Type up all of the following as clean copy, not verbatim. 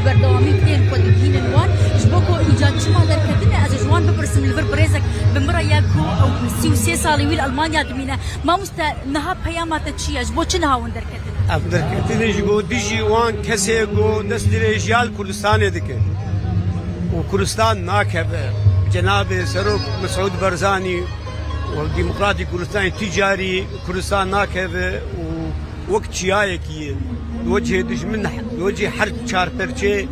ببردوامی کن خود بینن وان جبکو ایجاد چما درکتنه از جوان بپرسم لیور برزک بمرا یکو او 33 سالی ویل آلمانیا دمینه ما مست نها پیامات چیه جبو چه نها وندر کتنه افدر کتنه جبو دیجی وان کسی گو دست رجال کردستان دکه و کردستان ناکبه جناب سروک مسعود برزانی والديمقراطي كردستان تجاري كردستان ناكبه ووقت شيايكي وجه دشمن وجه حرب شار برچه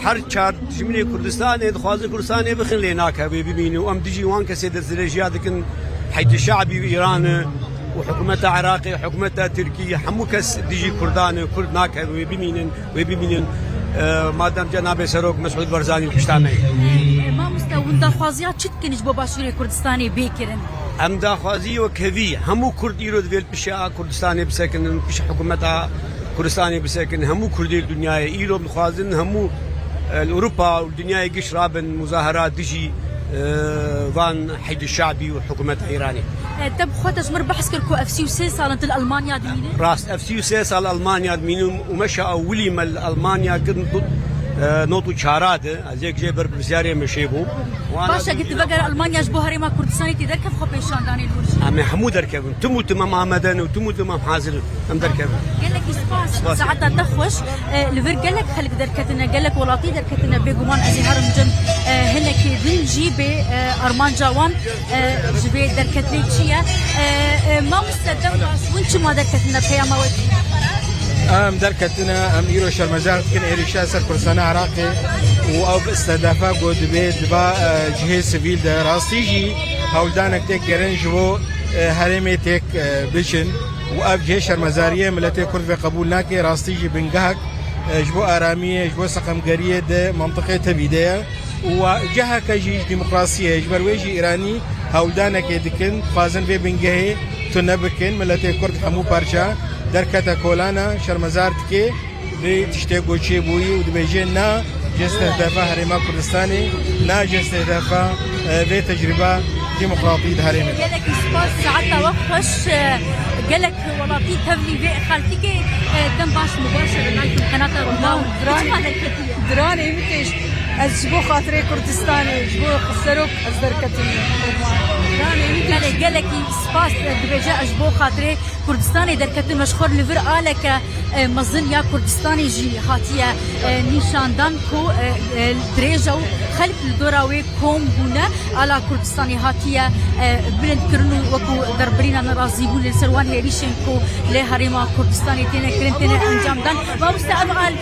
حرب شار دشمن كردستان دخواز كردستان بخن لي ناكبه ببينوا ام دجي وان كسيد الزريجيات كن حيث الشعبي ايران وحكومتها عراقي وحكومتها تركيا حموكس دجي كردان كرد ناكبه وبيمينن مادام جناب سروک مسعود برزانی پشتانه ما مستوون داخوازیات چت کنیش با باشوری کردستانی بیکرن هم داخوازی و کوی همو کرد ایرو دویل پیشا کردستانی بسکنن پیش حکومتا کردستانی بسکنن همو کردی دنیای ایرو بخوازن همو اوروبا والدنيا يقش رابن مظاهرات دجي فان حيد الشعبي وحكومة ايراني. تب خودش مر بحث كركو اف سي 6 سال انت المانيا دمينه راس اف سي 6 سال المانيا دمينه ومشى اولي من المانيا كنت نوتو شارات ازيك جبر بزياره مشيبو باشا قلت بقى المانيا جبو هريما كردستاني تدركب خو بيشان داني الورش ام حمود ركب تمو تمام محمدن وتمو تمام حاضر ام دركب قال لك اسباس ساعتها تخوش لفر قال لك خلق دركتنا قال لك ولاتي دركتنا بيغمان ازهار مجن هنا كي جيبي ارمان جوان جبي دركتلي تشيا ما مستدم وانت ما دركتنا قيامه ام دركتنا ام ايرو شرمزار كن ايريشا سر كردستان عراقي و او استهدافا قد بيت با جهه سيفيل ده راستيجي هولدانك تك جرن جو هرمي تك بشن و اف جهه شرمزاريه ملتي كرد في قبول ناكي راستيجي بنجهك جبو اراميه جبو سقمقريه ده منطقه تبيديه وجهه كجي ديمقراطيه جبر ويجي ايراني هولدانك دكن فازن في بنجهه تنبكن ملتي كرد حمو بارشا دركتا كولانا شرمزار تكي بتشتاقو شي بوي ودبيجين نا جستهدفا هريما كردستاني نا جستهدفا في تجربة ديمقراطية هريما قالك سباس ساعتها وقفش قالك ولاتي تبني في خالتك دم باش مباشر معكم قناة رمضان دراني متيش أجبو خاطري كردستاني أجبو خسروك أزدركتني قال لك سباس دبيجا أجبو خاطري كردستاني دركتن مشخور لفر آلك مظن يا كردستاني جي هاتيا نيشاندان كو دريجو خلف الدوراوي كوم هنا على كردستاني هاتيا بلند كرنو وكو دربرينا نرازيبون للسروان هيريشن كو لهريما كردستاني تينا كرنتنا انجام دان ما مستعب قال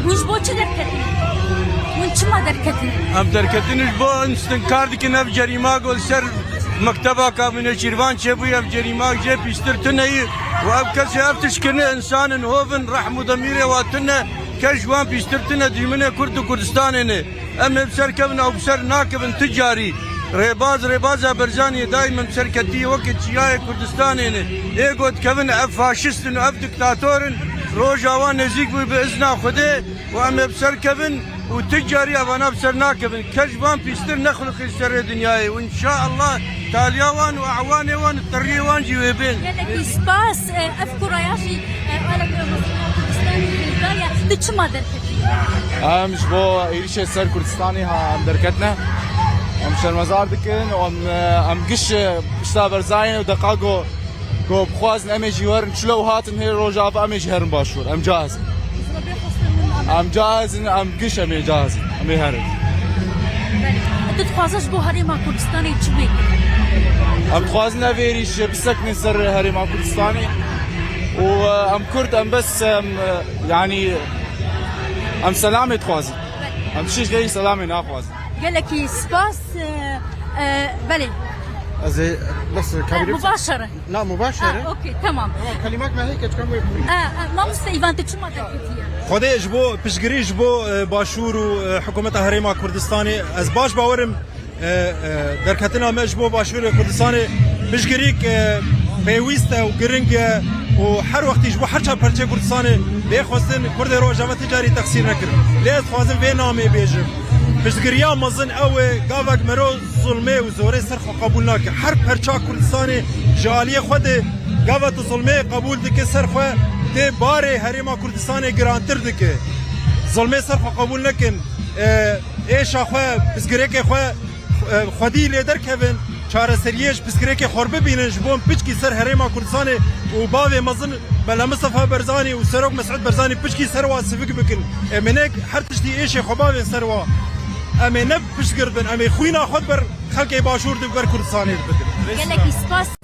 وش بو چه دركتن وانت ما دركتن ام دركتنش بو استنكار دكن اف جريمه قول سر مكتبه كابينه شيروان شبوي اف جريمه جي بيسترتني واف كسي اف تشكن انسان هوفن رحم ضميره واتنا كجوان بيسترتنا ديمنه كرد كردستان ام بسركبنا او بسر ناكب تجاري ريباز برزاني دائما بسركتي وقت شياي كردستان اي قد كفن اف فاشست اف دكتاتور روجاوان نزيك باذن خده وام بسركبن وتجاري أبانا بسرناكبن كجبان بيستر نخلق السر دنياي وإن شاء الله تاليوان وأعوانيوان الطريوان جيوبين. يعني سباس أذكر يا شي قالك كردستاني في البداية دتش ما دركتي. مش بو إيش السر كردستاني ها دركتنا. شرمزار دكن وام قش بشتابر زاين ودقاقو قو بخوازن أمي جيورن شلو هاتن هي روجاف أمي جهرن باشور أم جاهز. ام جاهزين ام قش امي جاهزين امي هرب انت تخوازش بو هريما كردستاني تشبيك ام تخوازنا فيريش بسكن سر هريما كردستاني وام كرد ام بس يعني ام سلامي تخوازي ام تشيش لي سلامي ناخوازي قال لك سباس بلي زي بس مباشرة لا مباشرة اوكي تمام كلمات ما هيك تكون ما مستيفان تشما دركتي خدي جبو بشجري جبو باشور وحكومة هريما كردستاني از باش باورم دركتنا ما جبو باشور كردستاني بشجريك بيويستا وجرينج وحر وقت جبو حرشا برشا كردستاني بيخوستن كرد روجا تجاري تقصير نكر ليه خوازن في نامي بيجم بشجريا مزن قوي قافك مرو ظلمي وزوري سرخ قبولناك حر برشا كردستاني جالية خدي گاوت ظلمه قبول دکه سرخوا ده باره هریما کردستان گرانتر دکه ظلمه سرخوا قبول نکن ایشا خوا بسگره که خوا خودی لیدر کهون چاره سریش بسکره که خوربه بینن جبون پچکی سر هریما کردستان و باوی مزن بلا مصطفى برزانی و سروک مسعود برزانی پچکی سروا سفک بکن منک هر تشتی ایش خوباوی سروا امی نب پشت گرد بن امی خوینا خود بر خلق باشور دو بر کردستانی بکن گلکی سپاس